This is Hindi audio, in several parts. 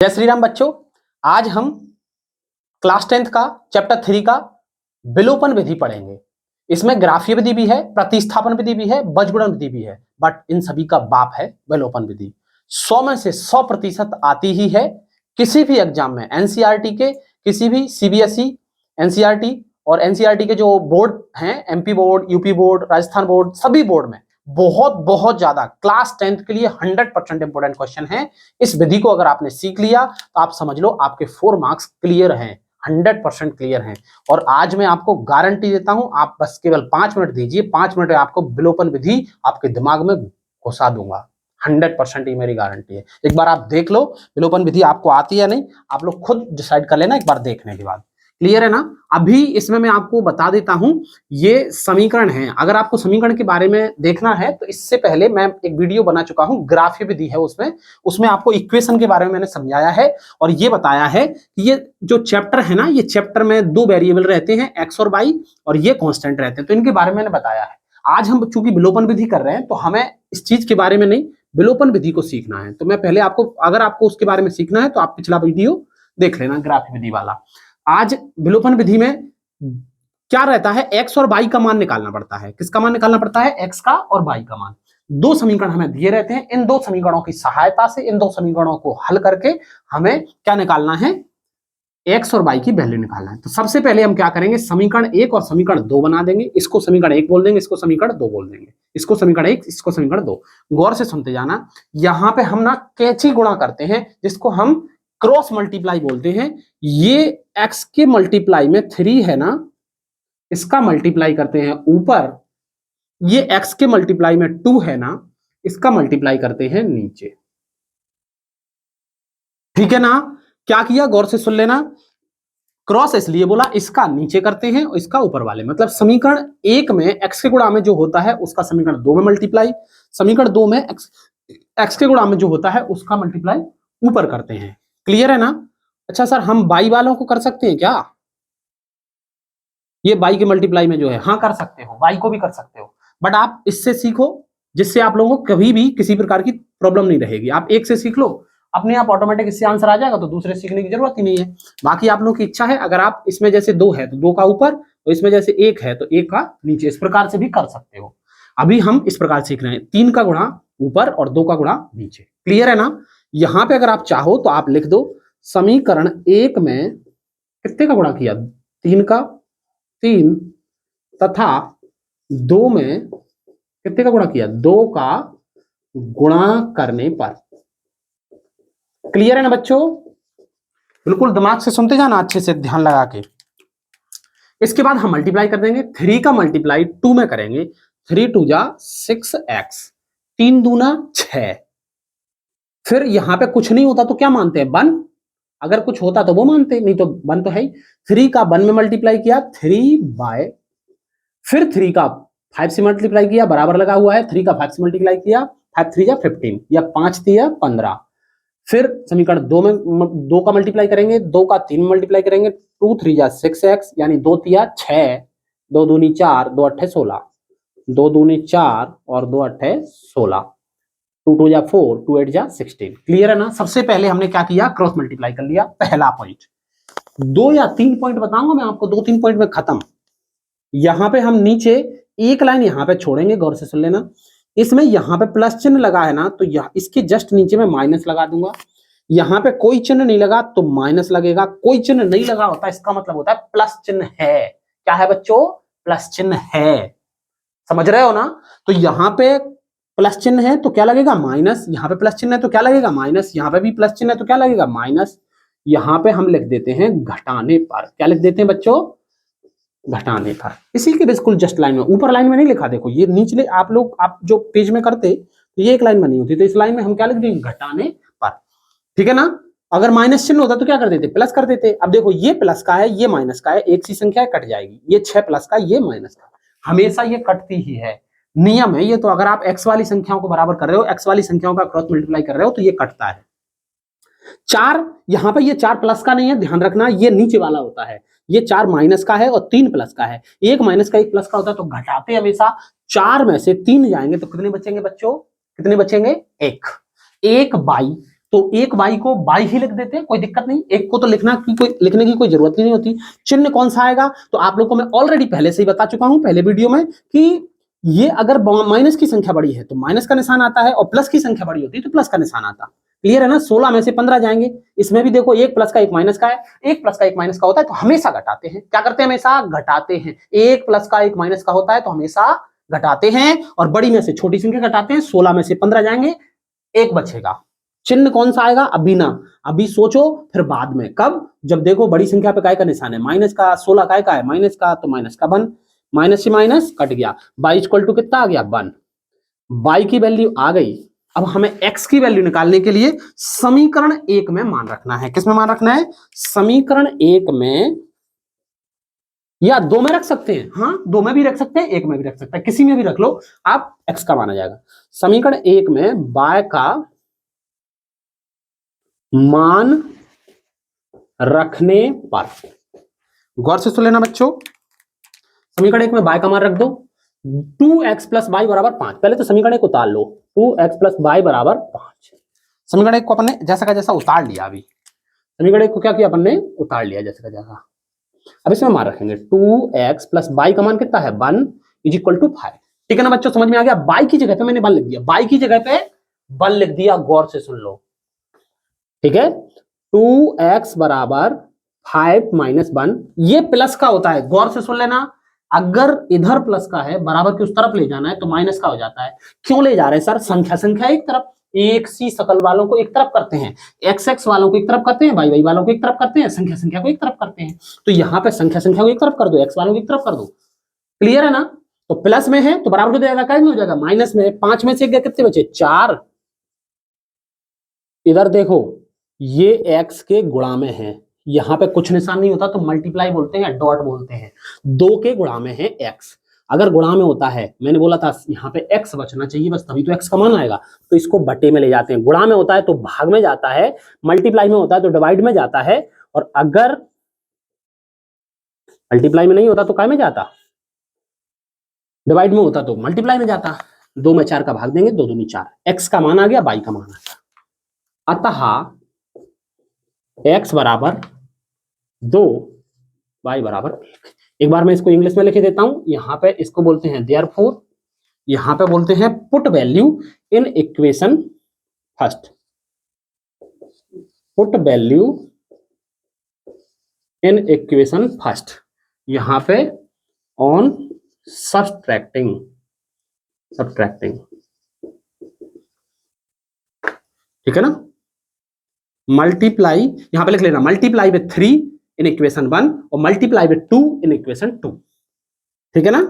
जय श्री राम बच्चों। आज हम क्लास 10th का चैप्टर 3 का विलोपन विधि पढ़ेंगे। इसमें ग्राफीय विधि भी है, प्रतिस्थापन विधि भी है, बीजगुणन विधि भी है, बट इन सभी का बाप है विलोपन विधि। 100 में से 100% आती ही है किसी भी एग्जाम में। एनसीईआरटी के किसी भी सीबीएसई, एनसीईआरटी और एनसीईआरटी के जो बोर्ड हैं, MP board, UP board, Rajasthan board, सभी बोर्ड में बहुत ज्यादा क्लास 10th के लिए 100% इंपोर्टेंट क्वेश्चन है। इस विधि को अगर आपने सीख लिया तो आप समझ लो आपके 4 मार्क्स क्लियर हैं, 100% क्लियर हैं। और आज मैं आपको गारंटी देता हूं, आप बस केवल 5 मिनट दीजिए, 5 मिनट में आपको विलोपन विधि आपके दिमाग में घुसा दूंगा। 100% ही मेरी गारंटी है। एक बार आप देख लो विलोपन विधि आपको आती है नहीं, आप लोग खुद डिसाइड कर लेना एक बार देखने के बाद। क्लियर है ना। अभी इसमें मैं आपको बता देता हूं, ये समीकरण है। अगर आपको समीकरण के बारे में देखना है तो इससे पहले मैं एक वीडियो बना चुका हूं, ग्राफीय विधि है उसमें आपको इक्वेशन के बारे में मैंने समझाया है और ये बताया है कि ये जो चैप्टर है ना, ये चैप्टर में 2 वेरिएबल रहते हैं, एक्स और वाई, और ये कांस्टेंट रहते हैं, तो इनके बारे में मैंने बताया है। आज हम चूंकि विलोपन विधि कर रहे हैं तो हमें इस चीज के बारे में नहीं, विलोपन विधि को सीखना है। तो मैं पहले आपको, अगर आपको उसके बारे में सीखना है तो आप पिछला वीडियो देख लेना, ग्राफीय विधि वाला। आज विलोपन विधि में क्या रहता है, एक्स और वाई का मान निकालना पड़ता है। किसका मान निकालना पड़ता है? एक्स का और वाई का मान। 2 समीकरण हमें दिए रहते हैं, इन 2 समीकरणों की सहायता से, इन 2 समीकरणों को हल करके हमें क्या निकालना है? एक्स और वाई की वैल्यू निकालना है। तो सबसे पहले हम क्या करेंगे, समीकरण 1 और समीकरण 2 बना देंगे। इसको समीकरण 1 बोल देंगे, इसको समीकरण 2 बोल देंगे, इसको समीकरण 1, इसको समीकरण 2। गौर से सुनते जाना। यहां पे हम ना कैची गुणा करते हैं, जिसको हम क्रॉस मल्टीप्लाई बोलते हैं। ये एक्स के मल्टीप्लाई में 3 है ना, इसका मल्टीप्लाई करते हैं ऊपर। ये एक्स के मल्टीप्लाई में 2 है ना, इसका मल्टीप्लाई करते हैं नीचे। ठीक है ना। क्या किया, गौर से सुन लेना। क्रॉस इसलिए बोला, इसका नीचे करते हैं और इसका ऊपर वाले, मतलब समीकरण 1 में एक्स के गुणा में जो होता है उसका समीकरण 2 में मल्टीप्लाई, समीकरण 2 में एक्स के गुणा में जो होता है उसका मल्टीप्लाई ऊपर करते हैं। क्लियर है ना। अच्छा सर, हम बाई वालों को कर सकते हैं क्या? ये बाई के मल्टीप्लाई में जो है, हाँ कर सकते हो, बाई को भी कर सकते हो, बट आप इससे सीखो जिससे आप लोगों को कभी भी किसी प्रकार की प्रॉब्लम नहीं रहेगी। आप एक से सीख लो, अपने आप ऑटोमेटिक इससे आंसर आ जाएगा, तो दूसरे सीखने की जरूरत ही नहीं है। बाकी आप लोगों की इच्छा है, अगर आप इसमें जैसे 2 है तो 2 का ऊपर, और इसमें जैसे 1 है तो 1 का नीचे, इस प्रकार से भी कर सकते हो। अभी हम इस प्रकार सीख रहे हैं, 3 का गुणा ऊपर और 2 का गुणा नीचे। क्लियर है ना। यहां पे अगर आप चाहो तो आप लिख दो, समीकरण 1 में कितने का गुणा किया? 3 का, 3, तथा 2 में कितने का गुणा किया? 2 का गुणा करने पर। क्लियर है ना बच्चों। बिल्कुल दिमाग से सुनते जाना, अच्छे से ध्यान लगा के। इसके बाद हम मल्टीप्लाई कर देंगे, 3 का मल्टीप्लाई 2 में करेंगे। 3 2 जा 6x, 3 दूना 6। फिर यहां पे कुछ नहीं होता तो क्या मानते हैं? 1। अगर कुछ होता तो वो मानते, नहीं तो 1 तो है ही। 3 का 1 में मल्टीप्लाई किया, 3 बाय, फिर 3 का 5 से मल्टीप्लाई किया, बराबर लगा हुआ है, 3 का 5 से मल्टीप्लाई किया, 5 3 जा 15 या 5 3 या 15। फिर समीकरण 2 में 2 का मल्टीप्लाई करेंगे, 2 का 3 में मल्टीप्लाई करेंगे, 2 3 जा 6x, यानी 2 3 6, 2 दूनी 4, 2 8 16, 2 दूनी 4 और 2 8 16, 2 2 जा 4, 2 8 जा 16। क्लियर है ना। सबसे पहले हमने क्या किया, क्रॉस मल्टीप्लाई कर लिया, पहला पॉइंट। 2 या 3 पॉइंट बताऊंगा मैं आपको, 2-3 पॉइंट में खत्म। यहां पे हम नीचे एक लाइन यहां पे छोड़ेंगे, गौर से सुन लेना। इसमें यहां पे प्लस चिन्ह लगा है ना, तो इसके जस्ट नीचे में माइनस लगा दूंगा। यहां पे कोई चिन्ह नहीं लगा तो माइनस लगेगा, कोई चिन्ह नहीं लगा होता इसका मतलब होता है प्लस चिन्ह है। क्या है बच्चों? प्लस चिन्ह है। समझ रहे हो ना। तो यहां पे प्लस चिन्ह है तो क्या लगेगा? माइनस। यहां पे प्लस चिन्ह है तो क्या लगेगा? माइनस। यहां पे भी प्लस चिन्ह है तो क्या लगेगा? माइनस। यहां पे हम लिख देते हैं घटाने पर। क्या लिख देते हैं बच्चों? घटाने पर। इसी के बिल्कुल जस्ट लाइन में, ऊपर लाइन में नहीं लिखा, देखो ये नीचले आप लोग, आप जो पेज में करते तो ये एक लाइन में नहीं होती, तो इस लाइन में हम क्या लिख देंगे? घटाने पर। ठीक है ना। अगर माइनस चिन्ह होता तो क्या कर देते? प्लस कर देते। अब देखो ये प्लस का है, ये माइनस का है, एक सी संख्या है, कट जाएगी। ये 6 प्लस का, ये माइनस का, हमेशा ये कटती ही है, नियम है ये। तो अगर आप एक्स वाली संख्याओं को बराबर कर रहे हो, एक्स वाली संख्याओं का क्रॉस मल्टीप्लाई कर रहे हो, तो ये कटता है। 4 यहां पर, ये 4 प्लस का नहीं है, ध्यान रखना, ये नीचे वाला होता है। ये 4 माइनस का है और 3 प्लस का है। एक माइनस का, एक प्लस का होता है, तो घटाते हमेशा। 4 में से 3 जाएंगे तो कितने बचेंगे बच्चों? कितने बचेंगे? 1 बाई। तो एक y को y ही लिख देते हैं, कोई दिक्कत नहीं, एक को तो लिखने की कोई जरूरत ही नहीं होती। चिन्ह कौन सा आएगा, तो आप लोग को मैं ऑलरेडी पहले से ही बता चुका हूं पहले वीडियो में कि ये अगर माइनस की संख्या बड़ी है तो माइनस का निशान आता है, और प्लस की संख्या बड़ी होती है तो प्लस का निशान आता है। क्लियर है ना? 16 में से 15 जाएंगे, इसमें भी देखो एक प्लस का एक माइनस का है, एक प्लस का एक माइनस का होता है तो हमेशा घटाते हैं। क्या करते हैं? हमेशा घटाते हैं। एक प्लस का एक माइनस का होता है तो हमेशा घटाते हैं, और बड़ी में से छोटी संख्या घटाते हैं। 16 में से 15 जाएंगे, एक बचेगा। चिन्ह कौन सा आएगा? अभी ना, अभी सोचो, फिर बाद में। कब? जब देखो बड़ी संख्या पे काय का निशान है, माइनस का। 16 काय का है? माइनस का, तो माइनस का 1, माइनस से माइनस कट गया, y इक्वल टू कितना आ गया? 1। y की वैल्यू आ गई। अब हमें x की वैल्यू निकालने के लिए समीकरण 1 में मान रखना है। किस में मान रखना है? समीकरण 1 में, या 2 में रख सकते हैं। हाँ, 2 में भी रख सकते हैं, 1 में भी रख सकते हैं, किसी में भी रख लो आप, x का माना जाएगा। समीकरण 1 में y का मान रखने पर, गौर से सुन लेना बच्चों, समीकरण 1 में y का मान रख दो, 2x प्लस वाई बराबर 5। पहले तो समीकरण 1 उतार लो, 2x प्लस वाई बराबर 5। समीकरण 1 को अपन ने जैसा का जैसा उतार लिया। अभी समीकरण 1 को क्या किया अपन ने? उतार लिया जैसा का जैसा। अब इसमें मान रखेंगे 2x प्लस वाई का मान कितना है? 1 इज इक्वल टू 5। ठीक है ना बच्चों? समझ में आ गया? y की जगह पे मैंने 1 लिख दिया, y की जगह पे 1 लिख दिया। गौर से सुन लो, ठीक है? 2x बराबर 5 माइनस 1, ये प्लस का होता है। गौर से सुन लेना, अगर इधर प्लस का है, बराबर की उस तरफ ले जाना है तो माइनस का हो जाता है। क्यों ले जा रहे हैं सर? संख्या संख्या एक तरफ, एक सी शकल वालों को एक तरफ करते हैं, एक्स एक्स वालों को एक तरफ करते हैं, वाई वाई वालों को एक तरफ करते हैं, संख्या संख्या को एक तरफ करते हैं। तो यहाँ पे संख्या संख्या को एक तरफ कर दो, एक्स वालों को एक तरफ कर दो। क्लियर है ना? तो प्लस में है तो बराबर हो जाएगा, क्या हो जाएगा? माइनस में। 5 में से गया, कितने बचे? 4। इधर देखो, ये एक्स के गुणा में है, यहां पे कुछ निशान नहीं होता तो मल्टीप्लाई बोलते हैं, डॉट बोलते हैं। 2 के गुणा में है एक्स, अगर गुणा में होता है, मैंने बोला था यहाँ पे एक्स बचना चाहिए बस, तभी तो एक्स का मान आएगा। तो इसको बटे में ले जाते हैं। गुणा में होता है तो भाग में जाता है, मल्टीप्लाई में होता है तो डिवाइड में जाता है, और अगर मल्टीप्लाई में नहीं होता तो काय में जाता? डिवाइड में होता तो मल्टीप्लाई में जाता। 2 में 4 का भाग देंगे, 2 दूनी 4। एक्स का मान आ गया, वाई का मान आ गया। अतः x बराबर 2, y बराबर 1। एक बार मैं इसको इंग्लिश में लिख देता हूं। यहां पे इसको बोलते हैं देयरफॉर, यहां पे बोलते हैं put value in equation first, put value in equation first, यहां पे ऑन सब्ट्रैक्टिंग, ठीक है ना? मल्टीप्लाई, यहां पे लिख लेना, मल्टीप्लाई विथ 3 इन इक्वेशन 1 और मल्टीप्लाई विथ 2 इन इक्वेशन 2। ठीक है ना?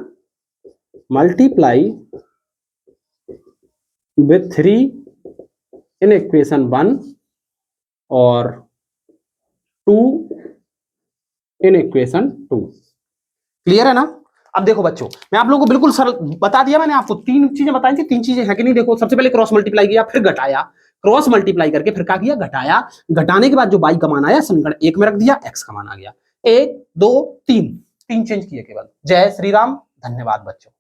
मल्टीप्लाई विथ 3 इन इक्वेशन 1 और 2 इन इक्वेशन 2। क्लियर है ना? अब देखो बच्चों, मैं आप लोगों को बिल्कुल सरल बता दिया। मैंने आपको 3 चीजें बताई थी, 3 चीजें है कि नहीं? देखो, सबसे पहले क्रॉस मल्टीप्लाई किया, फिर घटाया, क्रॉस मल्टीप्लाई करके फिर क्या किया? घटाया। घटाने के बाद जो y का मान आया समीकरण 1 में रख दिया, x का मान आ गया। 1 2 3 चेंज किए केवल। जय श्री राम, धन्यवाद बच्चों।